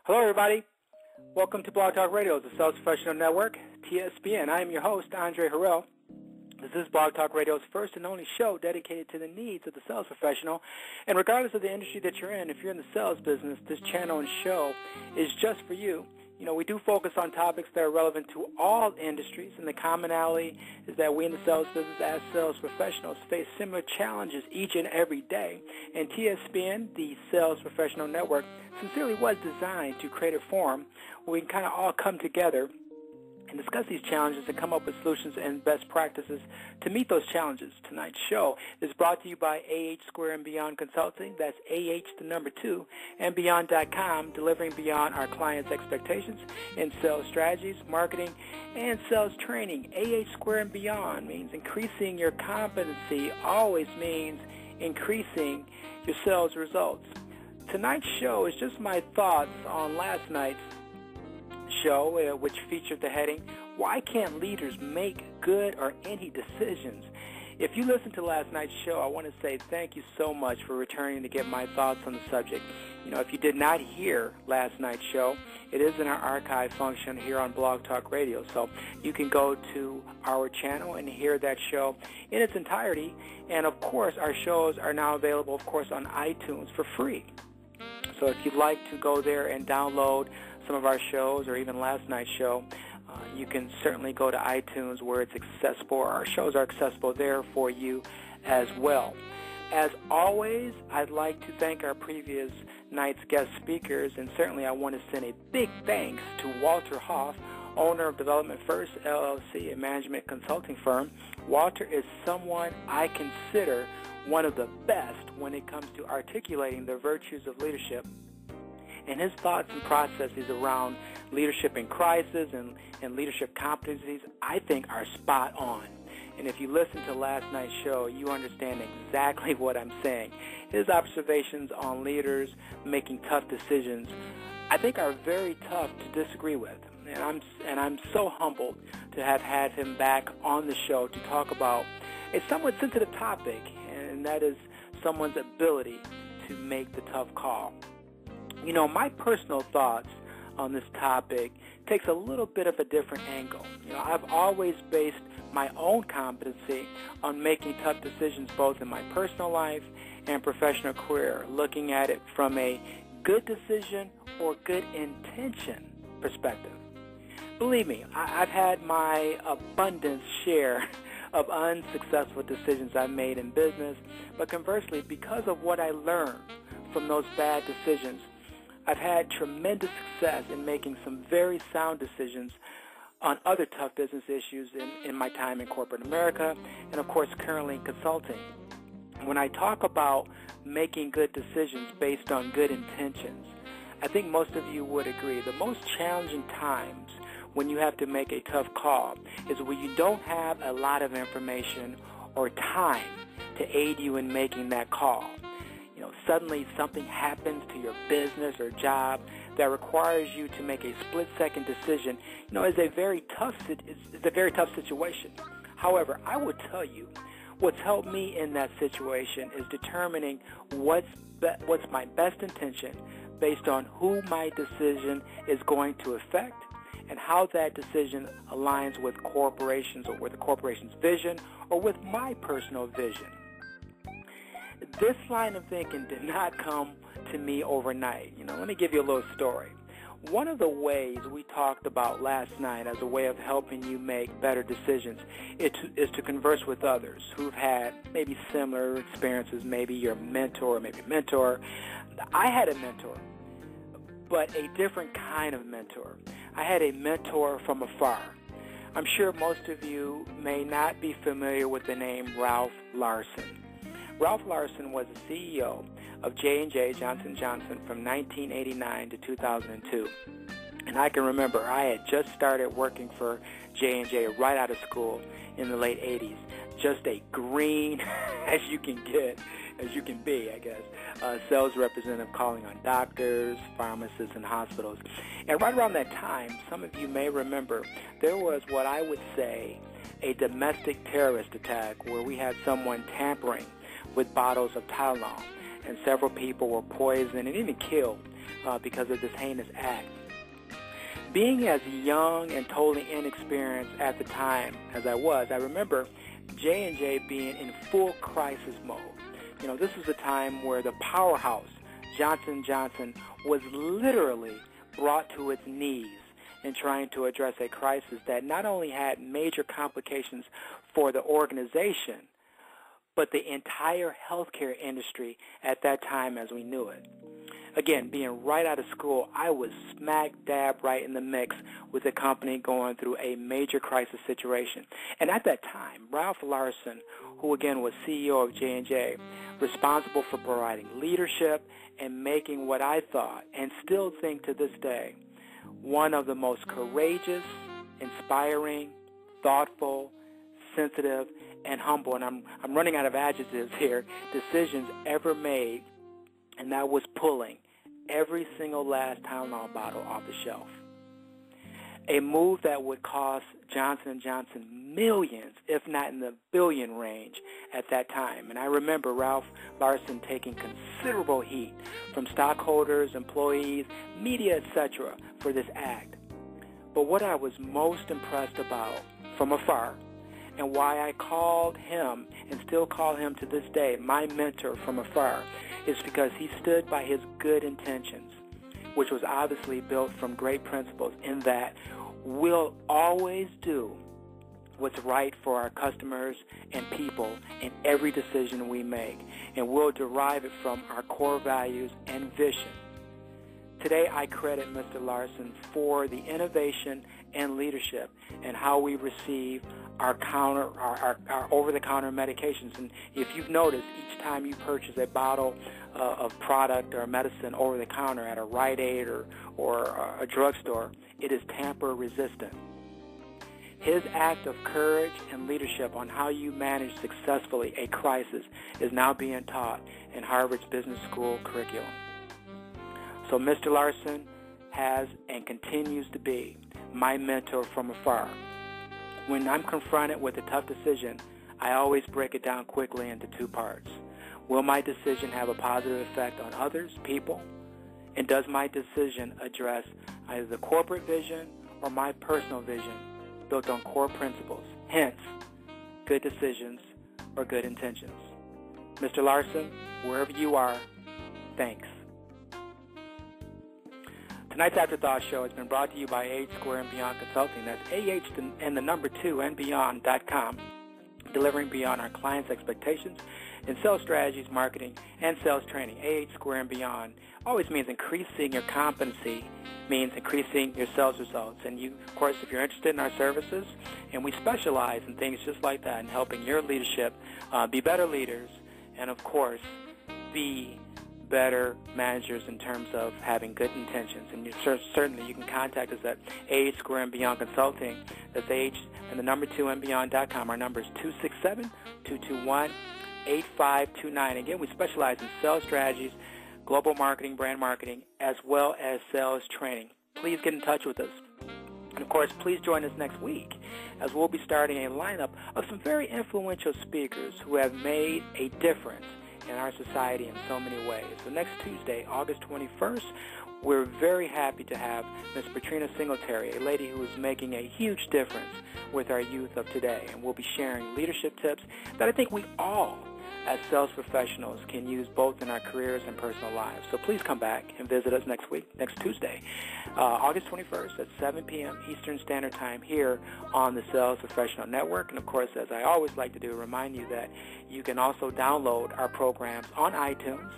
Hello, everybody. Welcome to Blog Talk Radio, the Sales Professional Network, TSPN. I am your host, Andre Harrell. This is Blog Talk Radio's first and only show dedicated to the needs of the sales professional. And regardless of the industry that you're in, if you're in the sales business, this channel and show is just for you. You know, we do focus on topics that are relevant to all industries, and the commonality is that we in the sales business as sales professionals face similar challenges each and every day. And TSPN, the Sales Professional Network, sincerely was designed to create a forum where we can kind of all come together and discuss these challenges and come up with solutions and best practices to meet those challenges. Tonight's show is brought to you by AH and Beyond Consulting. That's AH2, and Beyond.com, delivering beyond our clients' expectations in sales strategies, marketing, and sales training. AH and Beyond means increasing your competency, always means increasing your sales results. Tonight's show is just my thoughts on last night's show, which featured the heading, Why Can't Leaders Make Good or Any Decisions? If you listened to last night's show, I want to say thank you so much for returning to get my thoughts on the subject. You know, if you did not hear last night's show, it is in our archive function here on Blog Talk Radio. So you can go to our channel and hear that show in its entirety. And, of course, our shows are now available, of course, on iTunes for free. So if you'd like to go there and download some of our shows or even last night's show, you can certainly go to iTunes where it's accessible. Our shows are accessible there for you as well. As always, I'd like to thank our previous night's guest speakers, and certainly I want to send a big thanks to Walter Hoff, owner of Development First, LLC, a management consulting firm. Walter is someone I consider one of the best when it comes to articulating the virtues of leadership. And his thoughts and processes around leadership in crisis and leadership competencies, I think, are spot on. And if you listen to last night's show, you understand exactly what I'm saying. His observations on leaders making tough decisions, I think, are very tough to disagree with. And I'm so humbled to have had him back on the show to talk about a somewhat sensitive topic, and that is someone's ability to make the tough call. You know, my personal thoughts on this topic takes a little bit of a different angle. You know, I've always based my own competency on making tough decisions both in my personal life and professional career, looking at it from a good decision or good intention perspective. Believe me, I've had my abundant share of unsuccessful decisions I've made in business, but conversely, because of what I learned from those bad decisions, I've had tremendous success in making some very sound decisions on other tough business issues in my time in corporate America and, of course, currently in consulting. When I talk about making good decisions based on good intentions, I think most of you would agree the most challenging times when you have to make a tough call is when you don't have a lot of information or time to aid you in making that call. You know, suddenly something happens to your business or job that requires you to make a split-second decision. You know, it's a very tough situation. However, I would tell you, what's helped me in that situation is determining what's my best intention based on who my decision is going to affect and how that decision aligns with corporations or with the corporation's vision or with my personal vision. This line of thinking did not come to me overnight. You know, let me give you a little story. One of the ways we talked about last night as a way of helping you make better decisions is to converse with others who've had maybe similar experiences, maybe your mentor, maybe a mentor. I had a mentor, but a different kind of mentor. I had a mentor from afar. I'm sure most of you may not be familiar with the name Ralph Larson. Ralph Larson was the CEO of J&J, Johnson & Johnson, from 1989 to 2002. And I can remember I had just started working for J&J right out of school in the late 80s. Just a green, as you can be, I guess, sales representative calling on doctors, pharmacists, and hospitals. And right around that time, some of you may remember, there was what I would say a domestic terrorist attack where we had someone tampering with bottles of Tylenol, and several people were poisoned and even killed because of this heinous act. Being as young and totally inexperienced at the time as I was, I remember J&J being in full crisis mode. This was a time where the powerhouse, Johnson & Johnson, was literally brought to its knees in trying to address a crisis that not only had major complications for the organization, but the entire healthcare industry at that time as we knew it. Again, being right out of school, I was smack dab right in the mix with the company going through a major crisis situation. And at that time, Ralph Larson, who again was CEO of J&J, responsible for providing leadership and making what I thought, and still think to this day, one of the most courageous, inspiring, thoughtful, sensitive, and humble, and I'm running out of adjectives here, decisions ever made, and that was pulling every single last Tylenol bottle off the shelf. A move that would cost Johnson & Johnson millions, if not in the billion range at that time. And I remember Ralph Larson taking considerable heat from stockholders, employees, media, etc. for this act. But what I was most impressed about from afar, and why I called him and still call him to this day my mentor from afar, is because he stood by his good intentions, which was obviously built from great principles in that we'll always do what's right for our customers and people in every decision we make, and we'll derive it from our core values and vision. Today, I credit Mr. Larson for the innovation and leadership and how we receive our over-the-counter medications. And if you've noticed, each time you purchase a bottle of product or medicine over-the-counter at a Rite Aid or a drugstore, it is tamper-resistant. His act of courage and leadership on how you manage successfully a crisis is now being taught in Harvard's Business School curriculum. So Mr. Larson has and continues to be my mentor from afar. When I'm confronted with a tough decision, I always break it down quickly into two parts. Will my decision have a positive effect on others, people? And does my decision address either the corporate vision or my personal vision built on core principles? Hence, good decisions or good intentions. Mr. Larson, wherever you are, thanks. Tonight's Afterthought Show has been brought to you by AH Square and Beyond Consulting. That's AH and the number 2 and beyond.com, delivering beyond our clients' expectations in sales strategies, marketing, and sales training. AH Square and Beyond always means increasing your competency, means increasing your sales results. And you, of course, if you're interested in our services, and we specialize in things just like that, in helping your leadership be better leaders, and of course, be better managers in terms of having good intentions. And certainly you can contact us at AH Square and Beyond Consulting. That's AH and the number 2 and beyond.com. Our number is 267-221-8529. Again, we specialize in sales strategies, global marketing, brand marketing, as well as sales training. Please get in touch with us. And of course, please join us next week as we'll be starting a lineup of some very influential speakers who have made a difference in our society in so many ways. So next Tuesday, August 21st, we're very happy to have Ms. Patrina Singletary, a lady who is making a huge difference with our youth of today. And we'll be sharing leadership tips that I think we all, as sales professionals, can use both in our careers and personal lives. So please come back and visit us next week, next Tuesday, August 21st at 7 p.m. Eastern Standard Time here on the Sales Professional Network. And, of course, as I always like to do, remind you that you can also download our programs on iTunes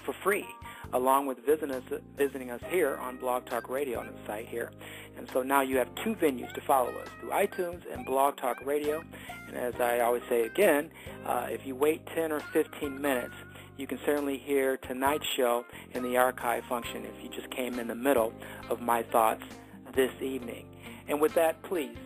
for free, along with visiting us here on Blog Talk Radio on the site here. And so now you have two venues to follow us, through iTunes and Blog Talk Radio. And as I always say again, if you wait 10 or 15 minutes, you can certainly hear tonight's show in the archive function if you just came in the middle of my thoughts this evening. And with that, please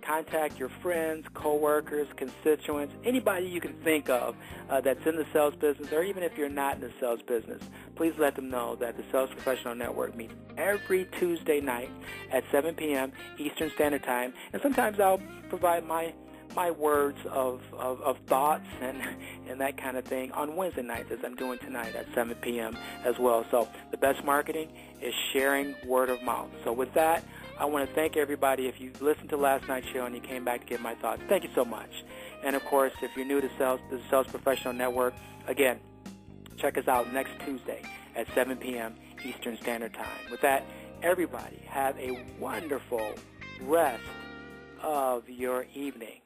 contact your friends, coworkers, constituents, anybody you can think of that's in the sales business, or even if you're not in the sales business, please let them know that the Sales Professional Network meets every Tuesday night at 7 p.m. Eastern Standard Time. And sometimes I'll provide my my words of thoughts and that kind of thing on Wednesday nights, as I'm doing tonight at 7 p.m. as well. So the best marketing is sharing word of mouth. So with that, I want to thank everybody. If you listened to last night's show and you came back to get my thoughts, thank you so much. And, of course, if you're new to the Sales Professional Network, again, check us out next Tuesday at 7 p.m. Eastern Standard Time. With that, everybody have a wonderful rest of your evening.